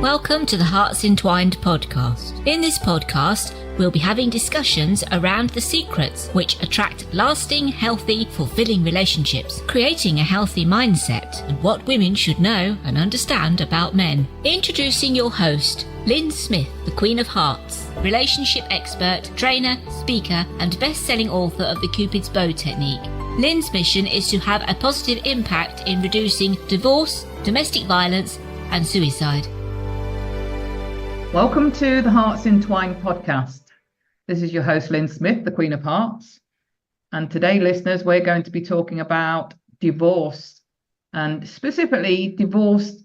Welcome to the HEARTS Entwined podcast. In this podcast, we'll be having discussions around the secrets which attract lasting, healthy, fulfilling relationships, creating a healthy mindset, and what women should know and understand about men. Introducing your host, Lyn Smith, the Queen of Hearts, relationship expert, trainer, speaker, and best-selling author of the Cupid's Bow technique. Lyn's mission is to have a positive impact in reducing divorce, domestic violence, and suicide. Welcome to the HEARTS Entwined podcast. This is your host, Lyn Smith, the Queen of Hearts. And today, listeners, we're going to be talking about divorce, and specifically divorce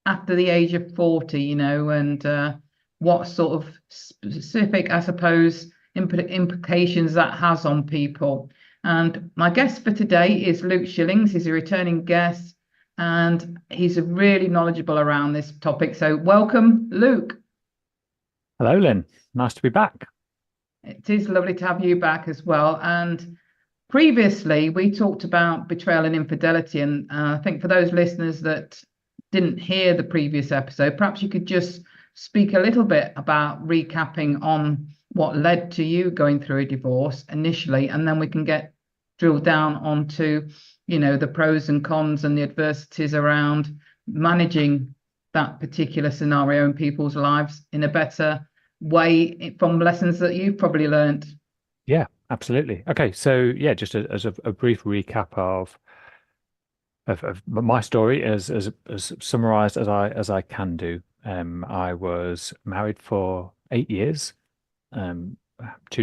after the age of 40, and what sort of specific, I suppose, implications that has on people. And my guest for today is Luke Shillings. He's a returning guest, and he's really knowledgeable around this topic. So welcome, Luke. Hello, Lyn. Nice to be back. It is lovely to have you back as well. And previously, we talked about betrayal and infidelity. And I think for those listeners that didn't hear the previous episode, perhaps you could just speak a little bit about recapping on what led to you going through a divorce initially, and then we can drill down onto, the pros and cons and the adversities around managing that particular scenario in people's lives in a better way from lessons that you've probably learned. Yeah, absolutely. Okay, so just as a brief recap of my story, as summarized as I can do. I was married for 8 years, 2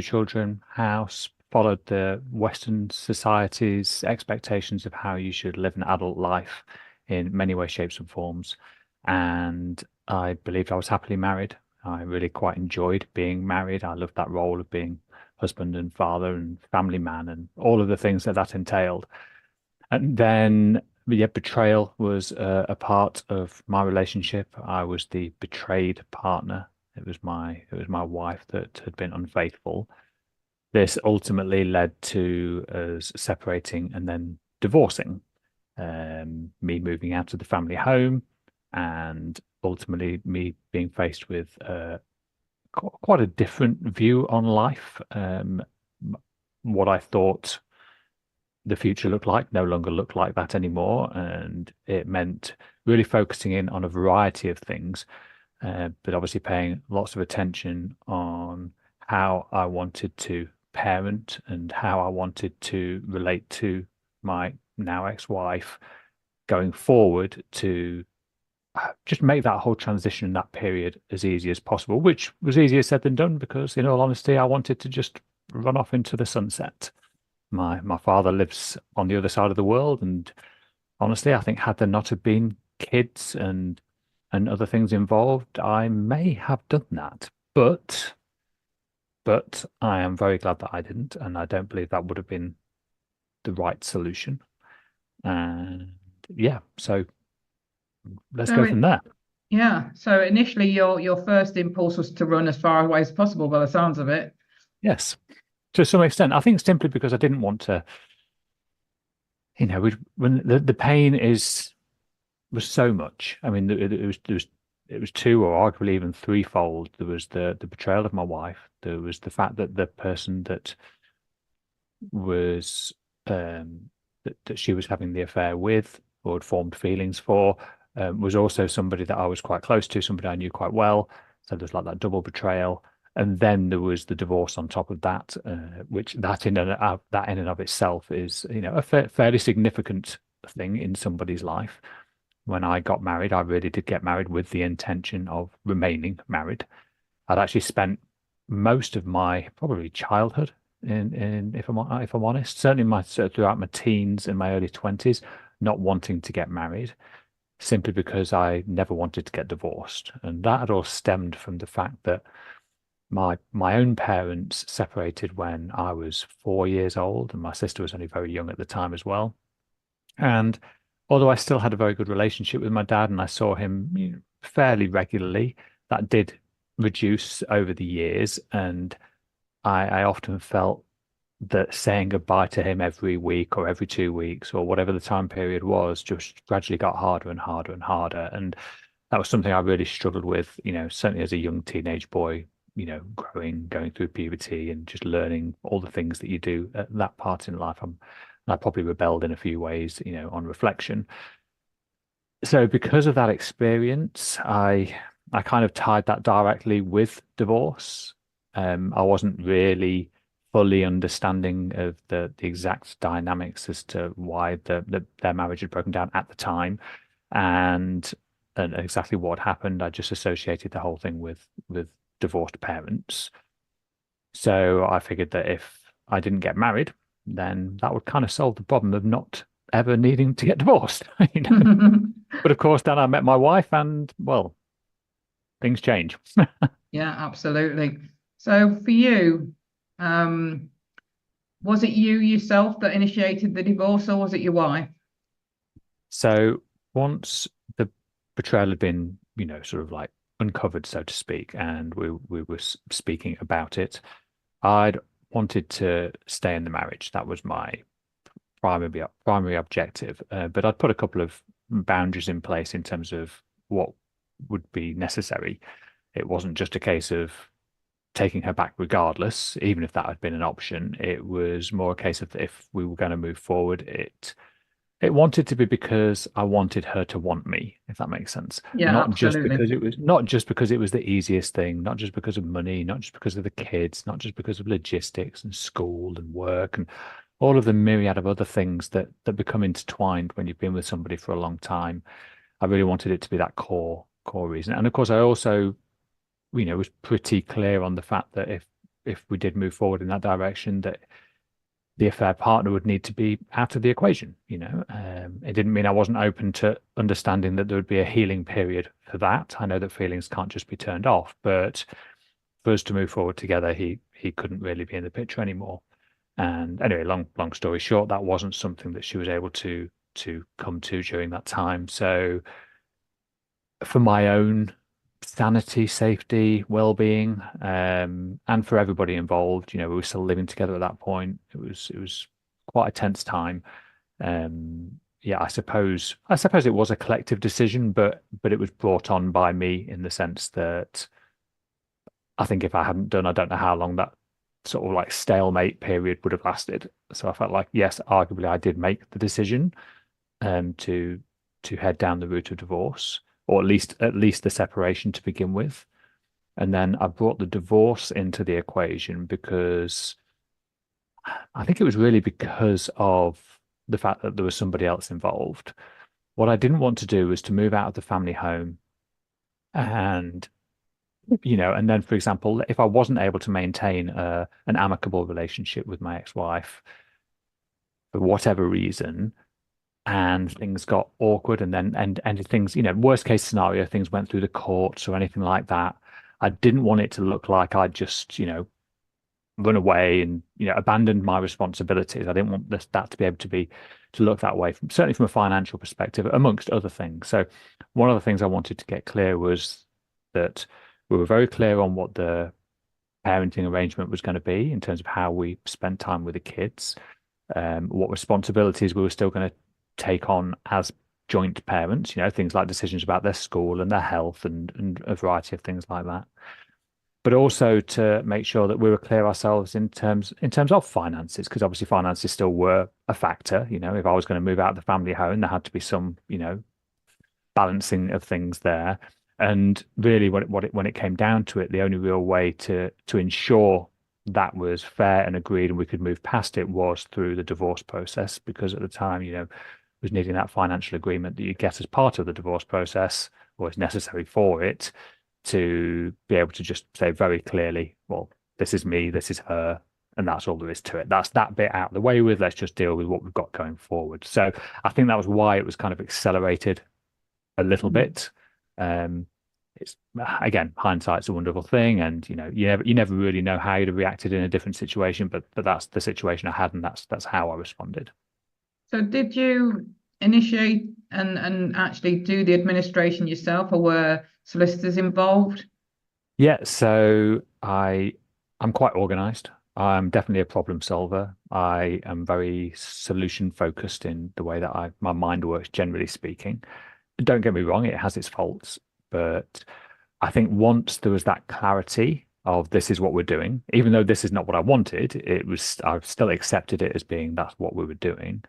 children, house, followed the Western society's expectations of how you should live an adult life in many ways, shapes, and forms. And I believed I was happily married. I really quite enjoyed being married. I loved that role of being husband and father and family man and all of the things that entailed. And then, betrayal was a part of my relationship. I was the betrayed partner. It was my wife that had been unfaithful. This ultimately led to us separating and then divorcing. Me moving out of the family home, and ultimately me being faced with quite a different view on life. What I thought the future looked like no longer looked like that anymore, and it meant really focusing in on a variety of things, but obviously paying lots of attention on how I wanted to parent and how I wanted to relate to my now ex-wife going forward, to just make that whole transition in that period as easy as possible, which was easier said than done, because in all honesty, I wanted to just run off into the sunset. My father lives on the other side of the world, and honestly, I think had there not have been kids and other things involved, I may have done that. But I am very glad that I didn't, and I don't believe that would have been the right solution. And so let's go from there. Yeah. So initially, your first impulse was to run as far away as possible, by the sounds of it. Yes, to some extent. I think simply because I didn't want to. When the pain was so much. I mean, it was 2 or arguably even 3-fold. There was the betrayal of my wife. There was the fact that the person that was that she was having the affair with, or had formed feelings for, was also somebody that I was quite close to, somebody I knew quite well. So there's like that double betrayal. And then there was the divorce on top of that, which that in and of itself is, a fairly significant thing in somebody's life. When I got married, I really did get married with the intention of remaining married. I'd actually spent most of my probably childhood if I'm honest, certainly throughout my teens and my early 20s, not wanting to get married, simply because I never wanted to get divorced. And that had all stemmed from the fact that my own parents separated when I was 4 years old, and my sister was only very young at the time as well. And although I still had a very good relationship with my dad, and I saw him fairly regularly, that did reduce over the years. And I often felt that saying goodbye to him every week or every 2 weeks or whatever the time period was just gradually got harder and harder and harder. And that was something I really struggled with, certainly as a young teenage boy, going through puberty and just learning all the things that you do at that part in life. I probably rebelled in a few ways, on reflection. So because of that experience, I kind of tied that directly with divorce. I wasn't really fully understanding of the exact dynamics as to why their marriage had broken down at the time, and exactly what happened. I just associated the whole thing with divorced parents. So I figured that if I didn't get married, then that would kind of solve the problem of not ever needing to get divorced. But of course, then I met my wife, and well, things change. Yeah, absolutely. So for you, was it you yourself that initiated the divorce, or was it your wife? So once the betrayal had been, sort of like uncovered, so to speak, and we were speaking about it, I'd wanted to stay in the marriage. That was my primary objective. But I'd put a couple of boundaries in place in terms of what would be necessary. It wasn't just a case of taking her back regardless, even if that had been an option. It was more a case of if we were going to move forward, it wanted to be because I wanted her to want me, if that makes sense. Yeah, Not just absolutely. because it was the easiest thing, not just because of money, not just because of the kids, not just because of logistics and school and work and all of the myriad of other things that become intertwined when you've been with somebody for a long time. I really wanted it to be that core reason. And of course, I also, was pretty clear on the fact that if we did move forward in that direction, that the affair partner would need to be out of the equation. It didn't mean I wasn't open to understanding that there would be a healing period for that. I know that feelings can't just be turned off, but for us to move forward together, he couldn't really be in the picture anymore. And anyway, long story short, that wasn't something that she was able to come to during that time. So for my own sanity, safety, well-being, and for everybody involved, we were still living together at that point. It was quite a tense time. Yeah, I suppose it was a collective decision, but it was brought on by me in the sense that I think if I hadn't done, I don't know how long that sort of like stalemate period would have lasted. So I felt like, yes, arguably I did make the decision to head down the route of divorce, or at least the separation to begin with. And then I brought the divorce into the equation because I think it was really because of the fact that there was somebody else involved. What I didn't want to do was to move out of the family home and and then, for example, if I wasn't able to maintain an amicable relationship with my ex-wife for whatever reason, and things got awkward, and things, worst case scenario, things went through the courts or anything like that, I didn't want it to look like I'd just, run away and, abandoned my responsibilities. I didn't want that to be able to look that way, certainly from a financial perspective, amongst other things. So one of the things I wanted to get clear was that we were very clear on what the parenting arrangement was going to be in terms of how we spent time with the kids, what responsibilities we were still going to take on as joint parents, things like decisions about their school and their health and a variety of things like that. But also to make sure that we were clear ourselves in terms of finances, because obviously finances still were a factor. If I was going to move out of the family home, there had to be some, balancing of things there. And really, when it came down to it, the only real way to ensure that was fair and agreed and we could move past it was through the divorce process, because at the time, was needing that financial agreement that you get as part of the divorce process, or is necessary for it, to be able to just say very clearly, well, this is me, this is her, and that's all there is to it. That's that bit out of the way with. Let's just deal with what we've got going forward. So I think that was why it was kind of accelerated a little bit. It's, again, hindsight's a wonderful thing, and you never really know how you'd have reacted in a different situation, but that's the situation I had, and that's how I responded. So did you initiate and actually do the administration yourself, or were solicitors involved? Yeah, so I'm quite organized. I'm definitely a problem solver. I am very solution focused in the way that my mind works, generally speaking. Don't get me wrong, it has its faults, But I think once there was that clarity of this is what we're doing, even though this is not what I wanted, I've still accepted it as being that's what we were doing.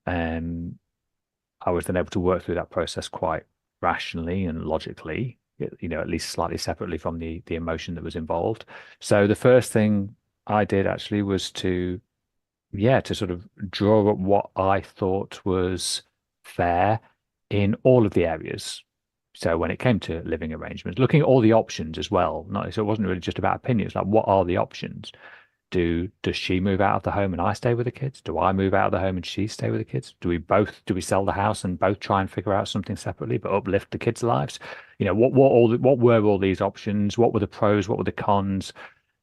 And I was then able to work through that process quite rationally and logically, at least slightly separately from the emotion that was involved. So the first thing I did actually was to sort of draw up what I thought was fair in all of the areas. So when it came to living arrangements, looking at all the options as well. So it wasn't really just about opinions, like what are the options? Does she move out of the home and I stay with the kids? Do I move out of the home and she stay with the kids? Do we sell the house and both try and figure out something separately but uplift the kids' lives? What were all these options? What were the pros? What were the cons?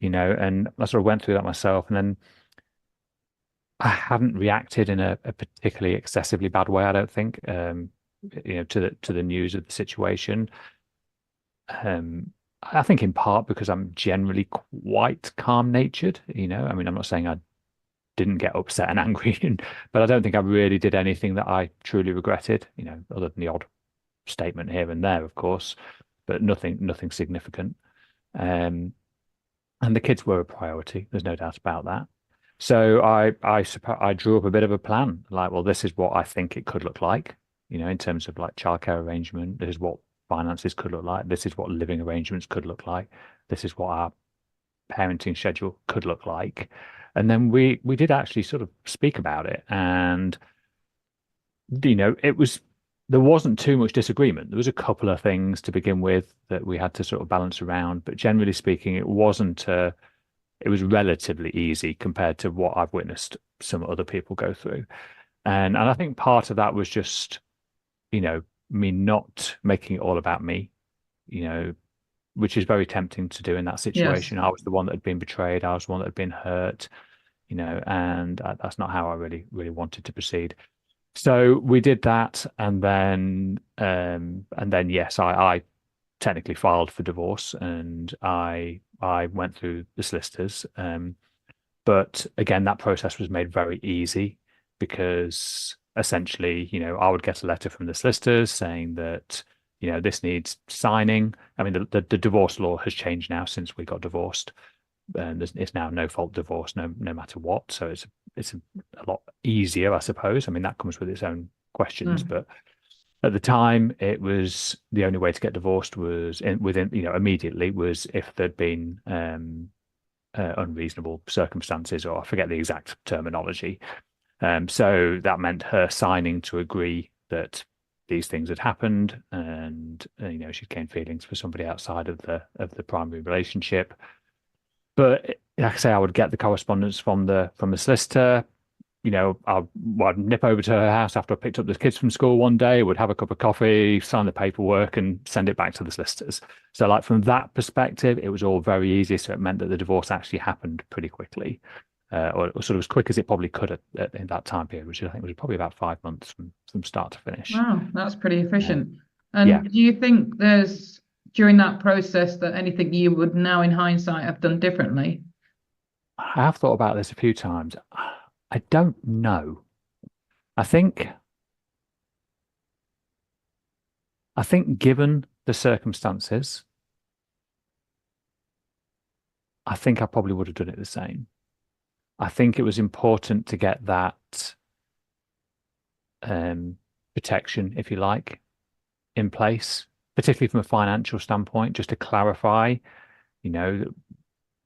And I sort of went through that myself, and then I hadn't reacted in a particularly excessively bad way, I don't think, to the news of the situation. I think in part because I'm generally quite calm-natured. I mean, I'm not saying I didn't get upset and angry, but I don't think I really did anything that I truly regretted. Other than the odd statement here and there, of course, but nothing significant. And the kids were a priority. There's no doubt about that. So I drew up a bit of a plan, like, well, this is what I think it could look like, in terms of like childcare arrangement. This is what finances could look like. This is what living arrangements could look like. This is what our parenting schedule could look like. And then we did actually sort of speak about it, and there wasn't too much disagreement. There was a couple of things to begin with that we had to sort of balance around, but generally speaking, it was relatively easy compared to what I've witnessed some other people go through. And I think part of that was just, me not making it all about me, which is very tempting to do in that situation. Yes. I was the one that had been betrayed. I was the one that had been hurt, and that's not how I really, really wanted to proceed. So we did that, and then yes, I technically filed for divorce, and I went through the solicitors. But again, that process was made very easy because essentially, I would get a letter from the solicitors saying that, this needs signing. I mean, the divorce law has changed now since we got divorced. And it's now no fault divorce, no matter what. So it's a lot easier, I suppose. I mean, that comes with its own questions, but at the time, it was the only way to get divorced was immediately was if there'd been unreasonable circumstances, or I forget the exact terminology. So that meant her signing to agree that these things had happened, and she'd gained feelings for somebody outside of the primary relationship. But like I say, I would get the correspondence from the solicitor. I'd nip over to her house after I picked up the kids from school one day, would have a cup of coffee, sign the paperwork, and send it back to the solicitors. So like from that perspective, it was all very easy. So it meant that the divorce actually happened pretty quickly, or sort of as quick as it probably could in that time period, which I think was probably about 5 months from start to finish. Wow, that's pretty efficient. Yeah. Do you think there's, during that process, that anything you would now in hindsight have done differently? I have thought about this a few times. I don't know. I think given the circumstances, I think I probably would have done it the same. I think it was important to get that protection, if you like, in place, particularly from a financial standpoint, just to clarify,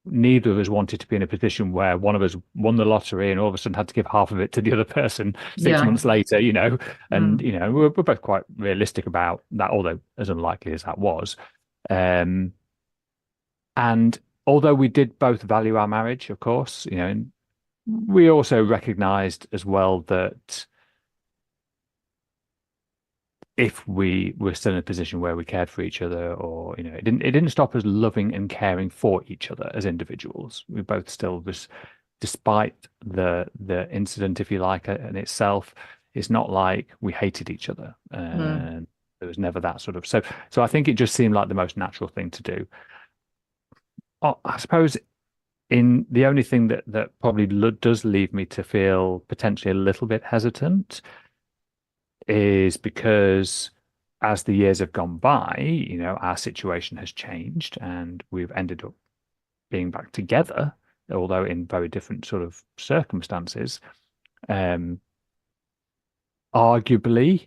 neither of us wanted to be in a position where one of us won the lottery and all of a sudden had to give half of it to the other person 6 months later, and, we're both quite realistic about that, although as unlikely as that was. And although we did both value our marriage, of course, we also recognized as well that if we were still in a position where we cared for each other, or it didn't stop us loving and caring for each other as individuals. We both still was, despite the incident, if you like, in itself, it's not like we hated each other, and there was never that sort of. So I think it just seemed like the most natural thing to do. I suppose the only thing that probably does leave me to feel potentially a little bit hesitant is because as the years have gone by, our situation has changed and we've ended up being back together, although in very different sort of circumstances. Arguably,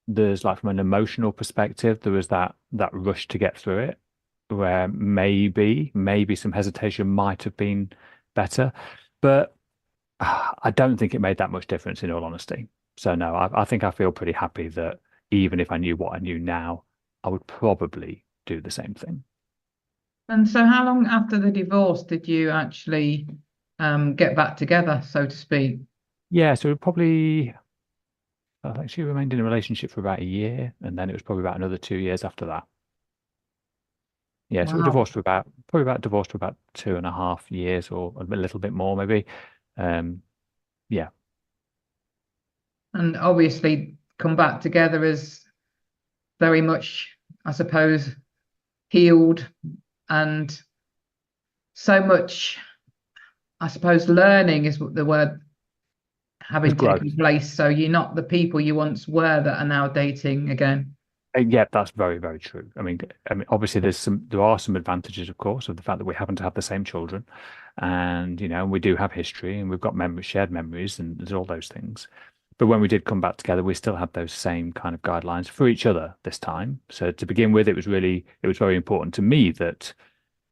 there's like from an emotional perspective, there was that rush to get through it, where maybe some hesitation might have been better, but I don't think it made that much difference in all honesty. So no, I think I feel pretty happy that even if I knew what I knew now, I would probably do the same thing. And so how long after the divorce did you actually get back together, so to speak? Yeah, so probably I think she remained in a relationship for about a year, and then it was probably about another 2 years after that. Yeah, so we were Wow. divorced for divorced for about 2.5 years or a little bit more maybe. Yeah. And obviously come back together as very much, I suppose, healed and so much, I suppose, learning is what the word There's having growth. taken place. So you're not the people you once were that are now dating again. Yeah, that's very, very true. I mean, obviously, there are some advantages, of course, of the fact that we happen to have the same children, and we do have history, and we've got shared memories, and there's all those things. But when we did come back together, we still had those same kind of guidelines for each other this time. So to begin with, it was very important to me that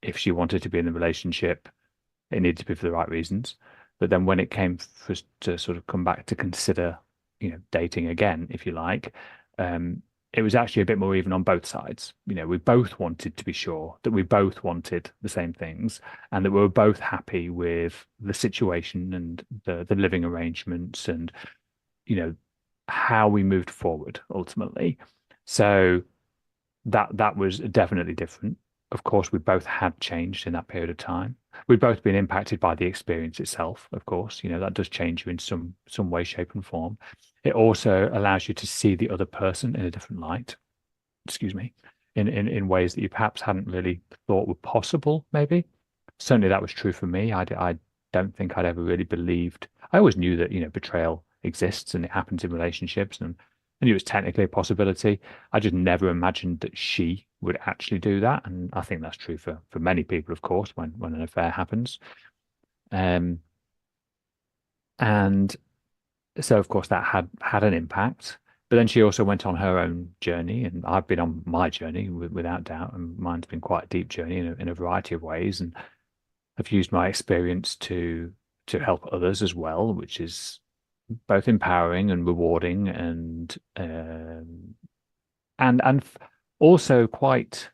if she wanted to be in the relationship, it needed to be for the right reasons. But then when it came for us to sort of come back to consider, dating again, if you like, it was actually a bit more even on both sides. We both wanted to be sure that we both wanted the same things and that we were both happy with the situation and the living arrangements and, how we moved forward ultimately. So that was definitely different. Of course, we both had changed in that period of time. We've both been impacted by the experience itself, of course. That does change you in some way, shape, and form. It also allows you to see the other person in a different light, excuse me, in ways that you perhaps hadn't really thought were possible, maybe. Certainly that was true for me. I don't think I'd ever really believed. I always knew that, betrayal exists and it happens in relationships and I knew it was technically a possibility. I just never imagined that she would actually do that. And I think that's true for many people, of course, when an affair happens. And so, of course, that had an impact. But then she also went on her own journey, and I've been on my journey without doubt. And mine's been quite a deep journey in a variety of ways. And I've used my experience to help others as well, which is both empowering and rewarding and also quite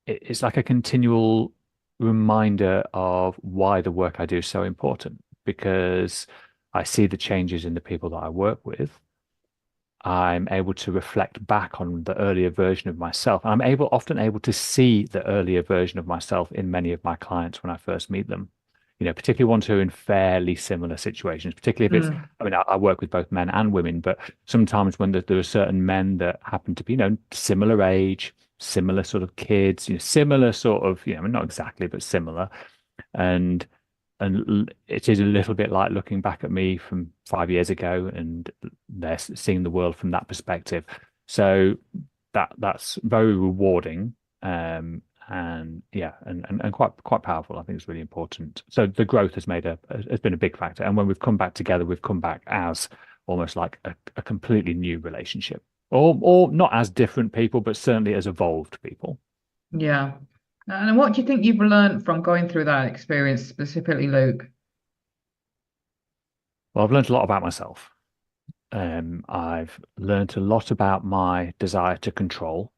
it's like a continual reminder of why the work I do is so important because I see the changes in the people that I work with. I'm able to reflect back on the earlier version of myself. And I'm often able to see the earlier version of myself in many of my clients when I first meet them. Particularly ones who are in fairly similar situations, particularly if it's, I work with both men and women, but sometimes when there are certain men that happen to be, similar age, similar sort of kids, similar sort of, not exactly, but similar. And it is a little bit like looking back at me from 5 years ago and they're seeing the world from that perspective. So that's very rewarding. And yeah, and quite powerful. I think it's really important. So the growth has been a big factor. And when we've come back together, we've come back as almost like a completely new relationship, or not as different people, but certainly as evolved people. Yeah. And what do you think you've learned from going through that experience, specifically, Luke? Well, I've learned a lot about myself. I've learned a lot about my desire to control.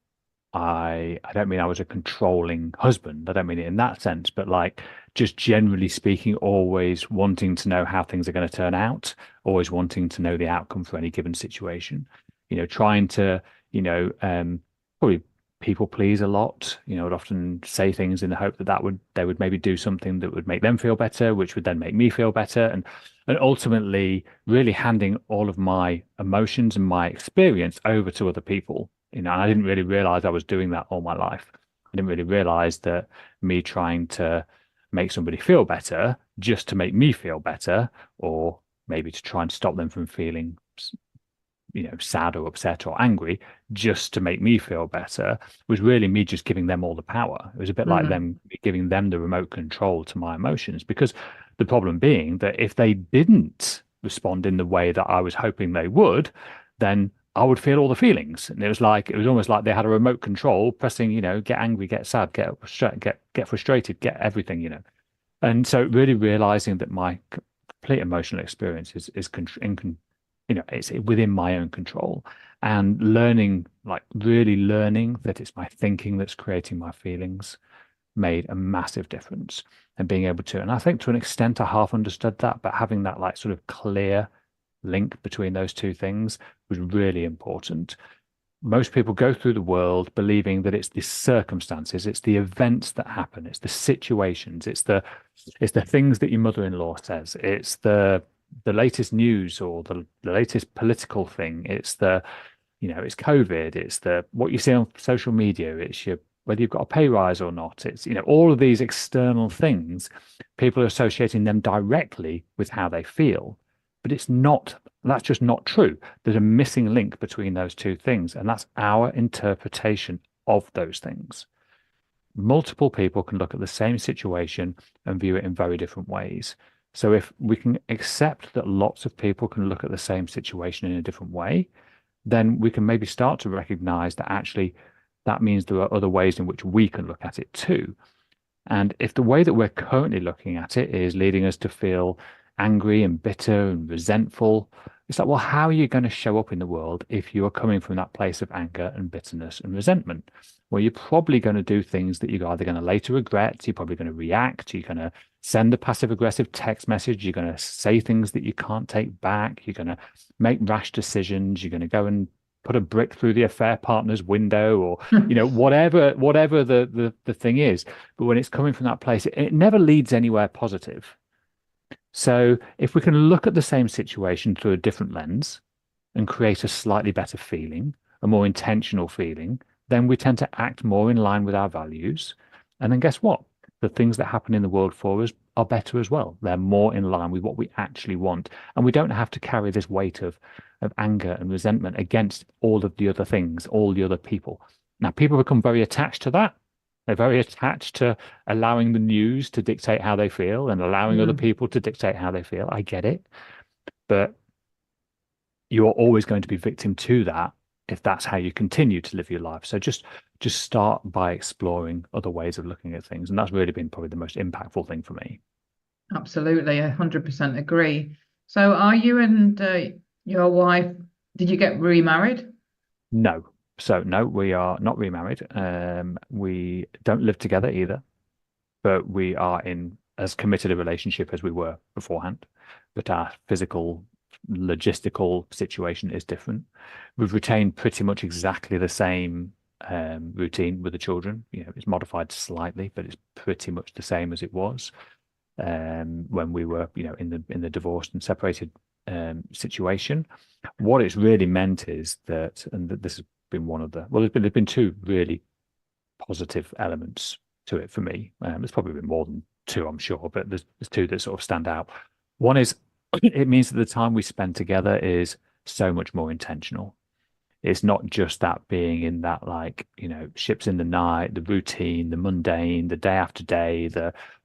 I don't mean I was a controlling husband. I don't mean it in that sense, but like just generally speaking, always wanting to know how things are going to turn out, always wanting to know the outcome for any given situation, trying to, probably people please a lot, would often say things in the hope that they would maybe do something that would make them feel better, which would then make me feel better. And ultimately really handing all of my emotions and my experience over to other people. And I didn't really realize I was doing that all my life. I didn't really realize that me trying to make somebody feel better just to make me feel better, or maybe to try and stop them from feeling, sad or upset or angry just to make me feel better, was really me just giving them all the power. It was a bit like them giving them the remote control to my emotions, because the problem being that if they didn't respond in the way that I was hoping they would, then I would feel all the feelings. And it was almost like they had a remote control pressing, get angry, get sad, get upset, get frustrated, get everything. And so really realizing that my complete emotional experience is it's within my own control, and really learning that it's my thinking that's creating my feelings made a massive difference. And being able to, and I think to an extent I half understood that, but having that sort of clear link between those two things was really important. Most people go through the world believing that it's the circumstances, it's the events that happen, it's the situations, it's the things that your mother-in-law says, it's the latest news or the latest political thing, it's it's COVID, it's what you see on social media, it's whether you've got a pay rise or not, it's all of these external things. People are associating them directly with how they feel, but that's just not true. There's a missing link between those two things, and that's our interpretation of those things. Multiple people can look at the same situation and view it in very different ways. So if we can accept that lots of people can look at the same situation in a different way, then we can maybe start to recognize that actually that means there are other ways in which we can look at it too. And if the way that we're currently looking at it is leading us to feel angry and bitter and resentful, it's like, well, how are you going to show up in the world if you are coming from that place of anger and bitterness and resentment? Well, you're probably going to do things that you're either going to later regret, you're probably going to react, you're going to send a passive-aggressive text message, you're going to say things that you can't take back, you're going to make rash decisions, you're going to go and put a brick through the affair partner's window, or whatever the thing is. But when it's coming from that place, it never leads anywhere positive. So if we can look at the same situation through a different lens and create a slightly better feeling, a more intentional feeling, then we tend to act more in line with our values. And then guess what? The things that happen in the world for us are better as well. They're more in line with what we actually want. And we don't have to carry this weight of anger and resentment against all of the other things, all the other people. Now, people become very attached to that. They're very attached to allowing the news to dictate how they feel and allowing other people to dictate how they feel. I get it. But you're always going to be victim to that if that's how you continue to live your life. So just start by exploring other ways of looking at things. And that's really been probably the most impactful thing for me. Absolutely. I 100% agree. So are you and your wife, did you get remarried? No. So no, we are not remarried. We don't live together either, but we are in as committed a relationship as we were beforehand. But our physical, logistical situation is different. We've retained pretty much exactly the same routine with the children. It's modified slightly, but it's pretty much the same as it was when we were, in the divorced and separated situation. What it's really meant is that, and this has been one of there's been two really positive elements to it for me. There's probably been more than two, I'm sure, but there's two that sort of stand out. One is it means that the time we spend together is so much more intentional. It's not just that being in that ships in the night, the routine, the mundane, the day after day,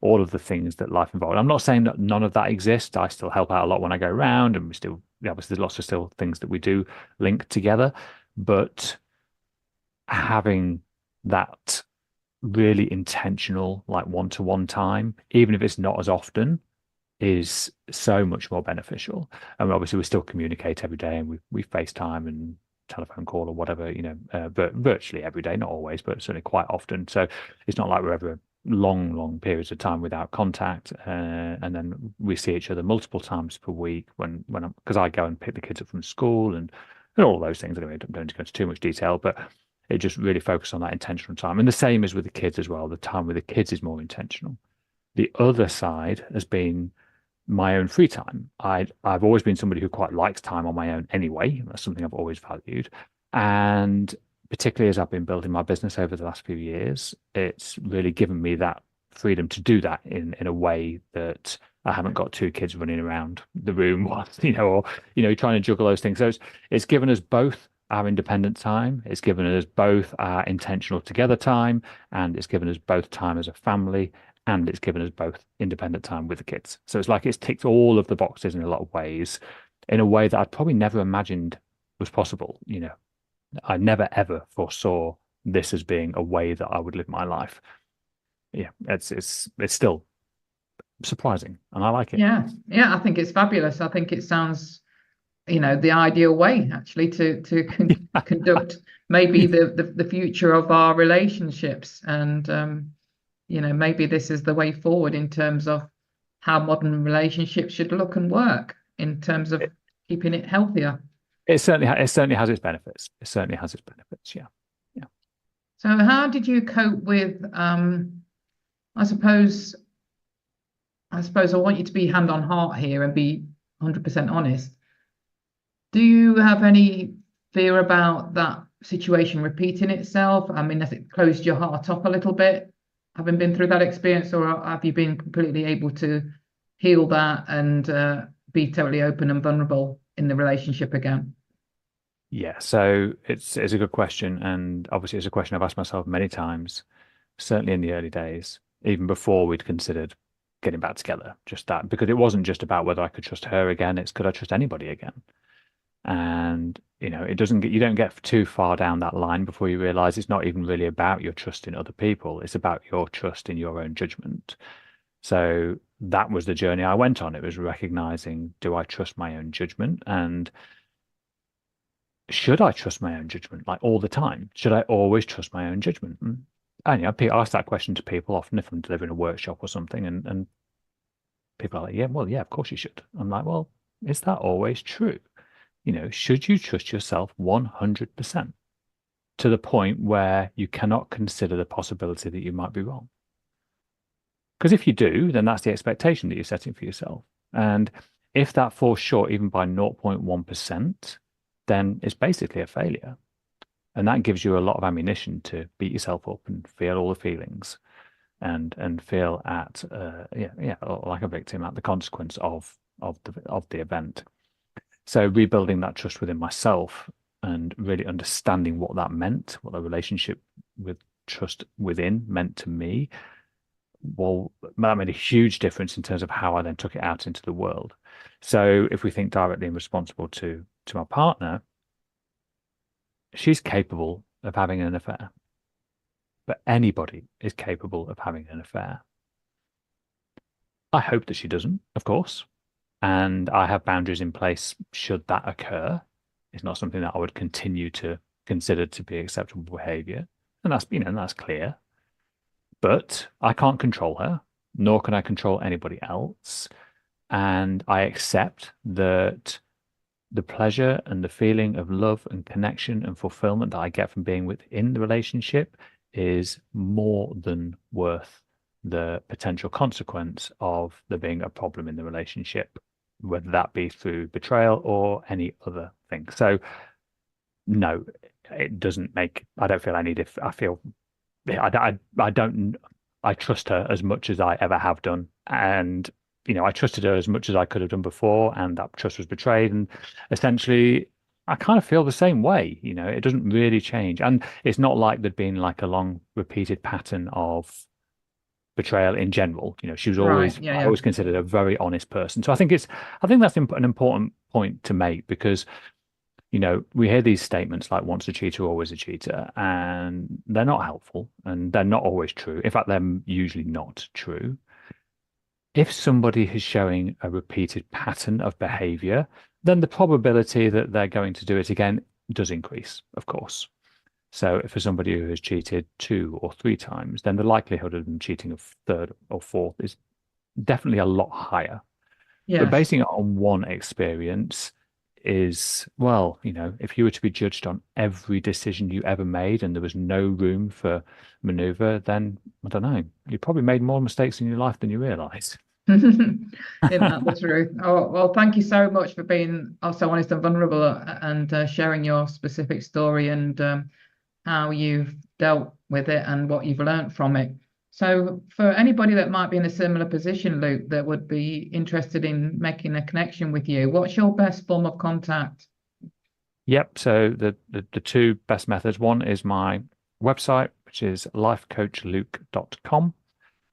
all of the things that life involves. I'm not saying that none of that exists. I still help out a lot when I go around, and we still, obviously, there's lots of still things that we do link together. But having that really intentional, one-to-one time, even if it's not as often, is so much more beneficial. And obviously, we still communicate every day, and we FaceTime and telephone call or whatever, but virtually every day, not always, but certainly quite often. So it's not like we're ever long periods of time without contact. And then we see each other multiple times per week because I go and pick the kids up from school and all those things. Anyway, don't go into too much detail, but it just really focuses on that intentional time. And the same is with the kids as well. The time with the kids is more intentional. The other side has been my own free time. I've always been somebody who quite likes time on my own anyway. That's something I've always valued. And particularly as I've been building my business over the last few years, it's really given me that freedom to do that in a way that I haven't got two kids running around the room, or trying to juggle those things. So it's given us both our independent time, it's given us both our intentional together time, and it's given us both time as a family, and it's given us both independent time with the kids. So it's like it's ticked all of the boxes in a lot of ways, in a way that I'd probably never imagined was possible. I never ever foresaw this as being a way that I would live my life. Yeah, it's still surprising, and I like it. Yeah, I think it's fabulous. I think it sounds, the ideal way actually to conduct maybe the future of our relationships, and maybe this is the way forward in terms of how modern relationships should look and work in terms of keeping it healthier. It certainly has its benefits. It certainly has its benefits. Yeah. So how did you cope with, I suppose I want you to be hand on heart here and be 100% honest. Do you have any fear about that situation repeating itself? I mean, has it closed your heart up a little bit, having been through that experience, or have you been completely able to heal that and be totally open and vulnerable in the relationship again? Yeah, so it's a good question, and obviously it's a question I've asked myself many times, certainly in the early days, even before we'd considered getting back together, just that, because it wasn't just about whether I could trust her again, it's could I trust anybody again? And you don't get too far down that line before you realize it's not even really about your trust in other people, it's about your trust in your own judgment. So that was the journey I went on. It was recognizing, do I trust my own judgment? And should I trust my own judgment, like all the time? Should I always trust my own judgment? And I ask that question to people often if I'm delivering a workshop or something, and people are like, yeah, of course you should. I'm like, well, is that always true? Should you trust yourself 100% to the point where you cannot consider the possibility that you might be wrong? Because if you do, then that's the expectation that you're setting for yourself. And if that falls short even by 0.1%, then it's basically a failure. And that gives you a lot of ammunition to beat yourself up and feel all the feelings and feel like a victim at the consequence of the event. So rebuilding that trust within myself and really understanding what that meant, what the relationship with trust within meant to me, well, that made a huge difference in terms of how I then took it out into the world. So if we think directly and responsible to my partner, she's capable of having an affair, but anybody is capable of having an affair. I hope that she doesn't, of course, and I have boundaries in place should that occur. It's not something that I would continue to consider to be acceptable behavior, and that's clear. But I can't control her, nor can I control anybody else, and I accept that the pleasure and the feeling of love and connection and fulfillment that I get from being within the relationship is more than worth the potential consequence of there being a problem in the relationship, whether that be through betrayal or any other thing. So no, it doesn't make, I don't feel any I feel, I trust her as much as I ever have done. And I trusted her as much as I could have done before, and that trust was betrayed. And essentially, I kind of feel the same way. It doesn't really change. And it's not like there'd been like a long repeated pattern of betrayal in general. She was always, Right. Yeah. I always considered a very honest person. So I think that's an important point to make, because we hear these statements like once a cheater, always a cheater, and they're not helpful and they're not always true. In fact, they're usually not true. If somebody is showing a repeated pattern of behavior, then the probability that they're going to do it again does increase, of course. So if for somebody who has cheated 2 or 3 times, then the likelihood of them cheating a third or fourth is definitely a lot higher. Yes. But basing it on one experience is, well, if you were to be judged on every decision you ever made and there was no room for maneuver, then I don't know, you probably made more mistakes in your life than you realize. Isn't that the truth? Oh, well, thank you so much for being so honest and vulnerable and sharing your specific story and how you've dealt with it and what you've learned from it. So for anybody that might be in a similar position, Luke, that would be interested in making a connection with you, what's your best form of contact? Yep. So the two best methods, one is my website, which is lifecoachluke.com,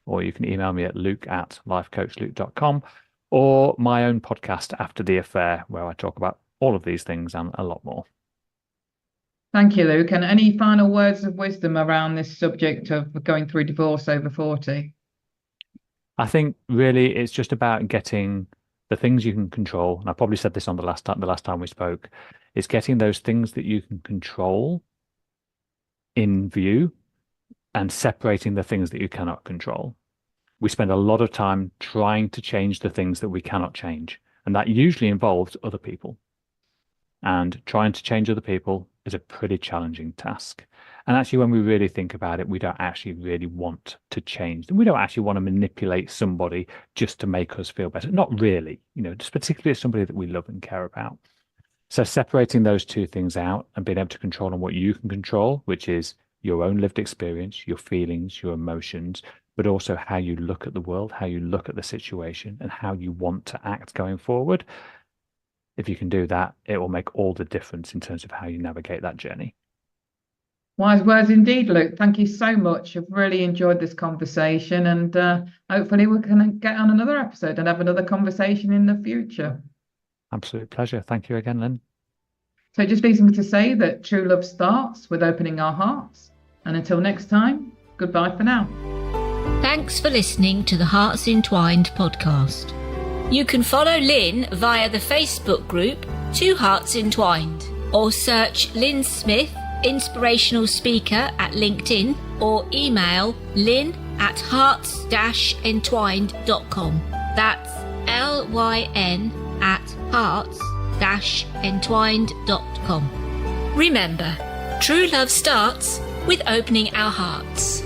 or you can email me at luke@lifecoachluke.com, or my own podcast, After the Affair, where I talk about all of these things and a lot more. Thank you, Luke. And any final words of wisdom around this subject of going through divorce over 40? I think really it's just about getting the things you can control. And I probably said this on the last time we spoke. It's getting those things that you can control in view and separating the things that you cannot control. We spend a lot of time trying to change the things that we cannot change. And that usually involves other people. And trying to change other people is a pretty challenging task. And actually, when we really think about it, we don't actually really want to change them. We don't actually want to manipulate somebody just to make us feel better. Not really, just particularly as somebody that we love and care about. So separating those two things out and being able to control on what you can control, which is your own lived experience, your feelings, your emotions, but also how you look at the world, how you look at the situation, and how you want to act going forward. If you can do that, it will make all the difference in terms of how you navigate that journey. Wise words indeed, Luke. Thank you so much. I've really enjoyed this conversation, and hopefully we can get on another episode and have another conversation in the future. Absolute pleasure. Thank you again, Lyn. So it just leaves me to say that true love starts with opening our hearts. And until next time, goodbye for now. Thanks for listening to the Hearts Entwined podcast. You can follow Lyn via the Facebook group Two Hearts Entwined, or search Lyn Smith, inspirational speaker, at LinkedIn, or email lyn@hearts-entwined.com. That's LYN@hearts-entwined.com. Remember, true love starts with opening our hearts.